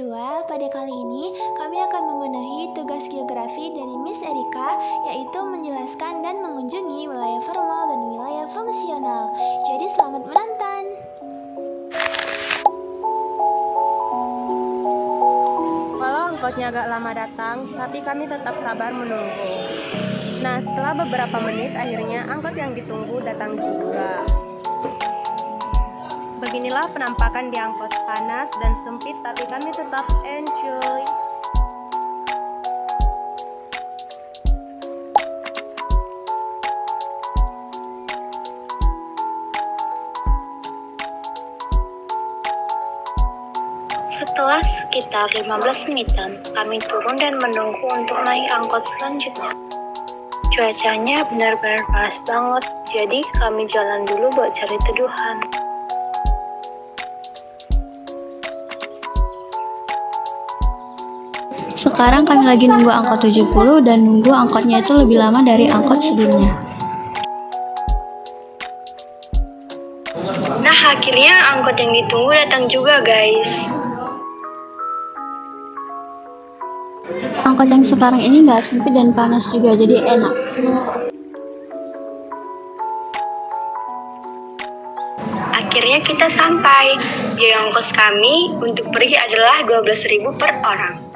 kedua, pada kali ini kami akan memenuhi tugas geografi dari Miss Erika, yaitu menjelaskan dan mengunjungi wilayah formal dan wilayah fungsional. Jadi selamat menonton! Walau angkotnya agak lama datang, tapi kami tetap sabar menunggu. Nah, setelah beberapa menit, akhirnya angkot yang ditunggu datang juga. Beginilah penampakan di angkot, panas dan sempit, tapi kami tetap enjoy. Setelah sekitar 15 menitan, kami turun dan menunggu untuk naik angkot selanjutnya. Cuacanya benar-benar panas banget, jadi kami jalan dulu buat cari teduhan. Sekarang kami lagi nunggu angkot 70 dan nunggu angkotnya itu lebih lama dari angkot sebelumnya. Nah, akhirnya angkot yang ditunggu datang juga, guys. Angkot yang sekarang ini nggak sempit dan panas juga, jadi enak. Akhirnya kita sampai. Biaya ongkos kami untuk pergi adalah 12.000 per orang.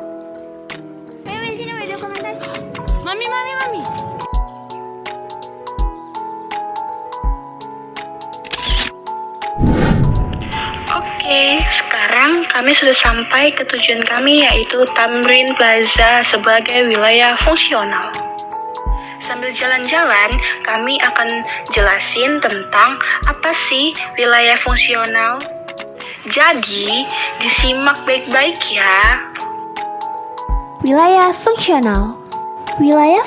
Mami. Oke, sekarang kami sudah sampai ke tujuan kami, yaitu Tamrin Plaza sebagai wilayah fungsional. Sambil jalan-jalan, kami akan jelasin tentang apa sih wilayah fungsional. Jadi, disimak baik-baik ya. Wilayah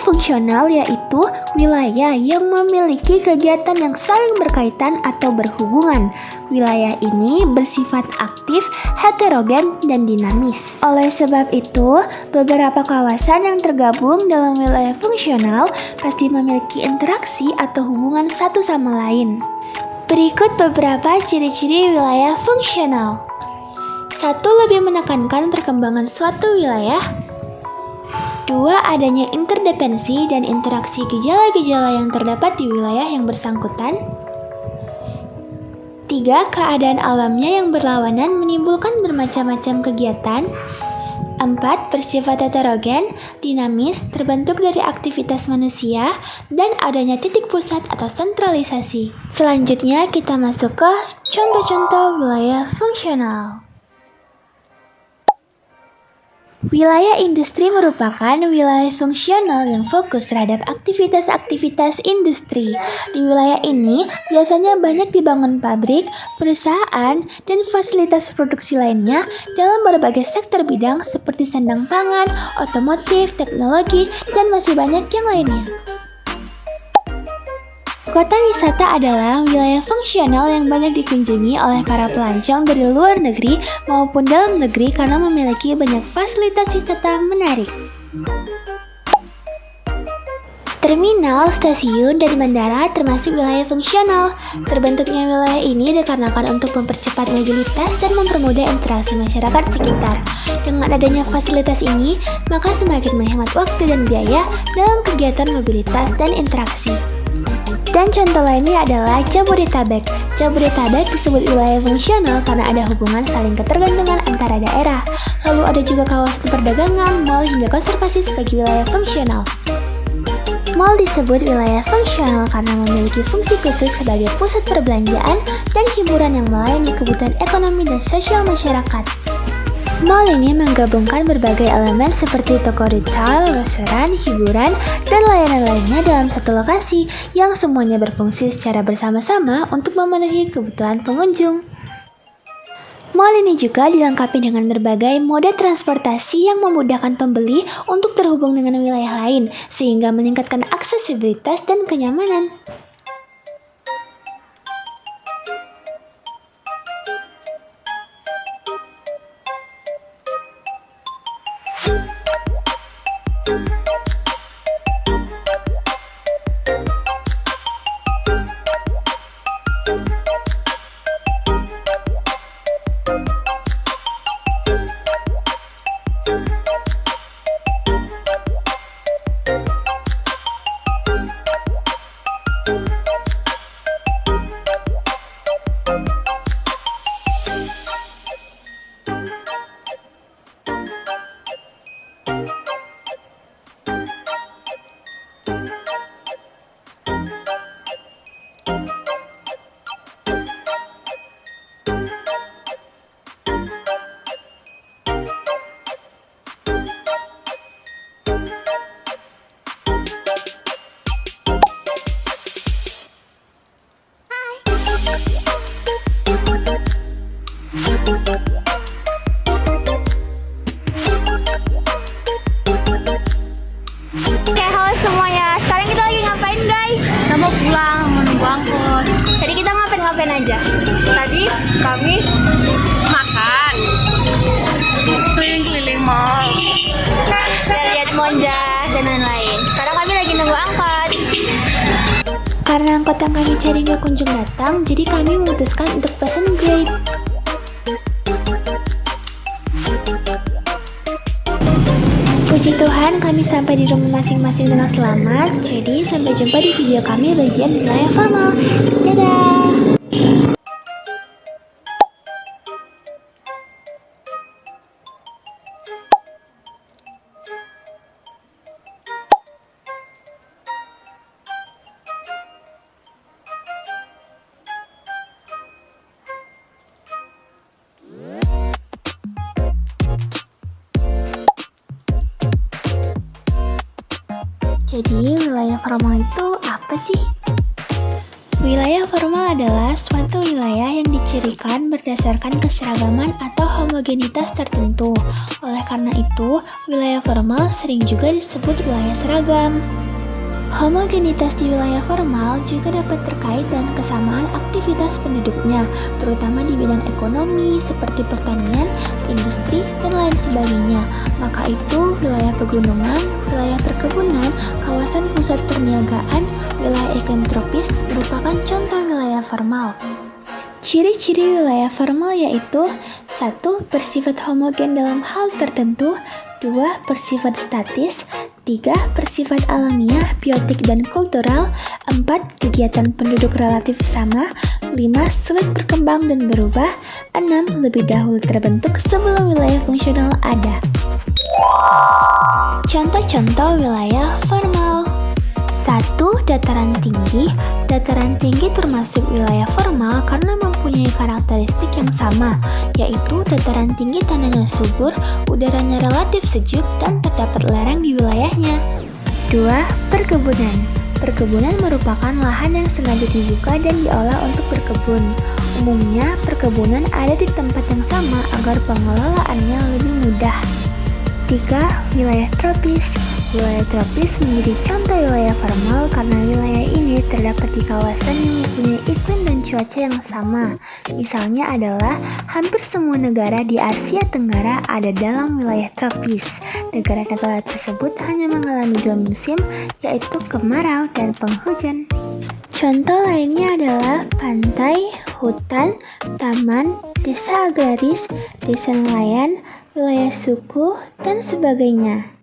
fungsional yaitu wilayah yang memiliki kegiatan yang saling berkaitan atau berhubungan. Wilayah ini bersifat aktif, heterogen, dan dinamis. Oleh sebab itu, beberapa kawasan yang tergabung dalam wilayah fungsional pasti memiliki interaksi atau hubungan satu sama lain. Berikut beberapa ciri-ciri wilayah fungsional. 1. Lebih menekankan perkembangan suatu wilayah. 2. Adanya interdependensi dan interaksi gejala-gejala yang terdapat di wilayah yang bersangkutan. 3. Keadaan alamnya yang berlawanan menimbulkan bermacam-macam kegiatan. 4. Bersifat heterogen, dinamis, terbentuk dari aktivitas manusia, dan adanya titik pusat atau sentralisasi. Selanjutnya kita masuk ke contoh-contoh wilayah fungsional. Wilayah industri merupakan wilayah fungsional yang fokus terhadap aktivitas-aktivitas industri. Di wilayah ini biasanya banyak dibangun pabrik, perusahaan, dan fasilitas produksi lainnya dalam berbagai sektor bidang seperti sandang pangan, otomotif, teknologi, dan masih banyak yang lainnya. Kota wisata adalah wilayah fungsional yang banyak dikunjungi oleh para pelancong dari luar negeri maupun dalam negeri karena memiliki banyak fasilitas wisata menarik. Terminal, stasiun, dan bandara termasuk wilayah fungsional. Terbentuknya wilayah ini dikarenakan untuk mempercepat mobilitas dan mempermudah interaksi masyarakat sekitar. Dengan adanya fasilitas ini, maka semakin menghemat waktu dan biaya dalam kegiatan mobilitas dan interaksi. Dan contoh lainnya adalah Jabodetabek. Jabodetabek disebut wilayah fungsional karena ada hubungan saling ketergantungan antara daerah. Lalu ada juga kawasan perdagangan, mal, hingga konservasi sebagai wilayah fungsional. Mal disebut wilayah fungsional karena memiliki fungsi khusus sebagai pusat perbelanjaan dan hiburan yang melayani kebutuhan ekonomi dan sosial masyarakat. Mall ini menggabungkan berbagai elemen seperti toko retail, restoran, hiburan, dan layanan lainnya dalam satu lokasi yang semuanya berfungsi secara bersama-sama untuk memenuhi kebutuhan pengunjung. Mall ini juga dilengkapi dengan berbagai moda transportasi yang memudahkan pembeli untuk terhubung dengan wilayah lain, sehingga meningkatkan aksesibilitas dan kenyamanan. kami makan keliling-keliling mall. Lihat monja dan lain-lain. Sekarang kami lagi nunggu angkot. Karena angkot yang kami cari gak kunjung datang, jadi kami memutuskan untuk pesan Grab. Puji Tuhan, kami sampai di rumah masing-masing dengan selamat. Jadi, sampai jumpa di video kami bagian wilayah formal. Dadah! Jadi, wilayah formal itu apa sih? Wilayah formal adalah suatu wilayah yang dicirikan berdasarkan keseragaman atau homogenitas tertentu. Oleh karena itu, wilayah formal sering juga disebut wilayah seragam. Homogenitas di wilayah formal juga dapat terkait dengan kesamaan aktivitas penduduknya, terutama di bidang ekonomi seperti pertanian, industri, dan lain sebagainya. Maka itu, wilayah pegunungan, wilayah perkebunan, kawasan pusat perniagaan, wilayah iklim tropis merupakan contoh wilayah formal. Ciri-ciri wilayah formal yaitu 1. Bersifat homogen dalam hal tertentu, 2. Bersifat statis, 3. Bersifat alamiah, biotik, dan kultural, 4. Kegiatan penduduk relatif sama, 5. Sulit berkembang dan berubah, 6. Lebih dahulu terbentuk sebelum wilayah fungsional ada. Contoh-contoh wilayah formal. 1. Dataran tinggi. Dataran tinggi termasuk wilayah formal karena mempunyai karakteristik yang sama, yaitu dataran tinggi tanahnya subur, udaranya relatif sejuk, dan terdapat lereng di wilayahnya. 2. Perkebunan. Perkebunan merupakan lahan yang sengaja dibuka dan diolah untuk berkebun. Umumnya, perkebunan ada di tempat yang sama agar pengelolaannya lebih mudah. 3. Wilayah tropis. Wilayah tropis menjadi contoh wilayah formal karena wilayah ini terdapat di kawasan yang mempunyai iklim dan cuaca yang sama. Misalnya adalah hampir semua negara di Asia Tenggara ada dalam wilayah tropis. Negara-negara tersebut hanya mengalami 2 musim, yaitu kemarau dan penghujan. Contoh lainnya adalah pantai, hutan, taman, desa agraris, desa nelayan, wilayah suku, dan sebagainya.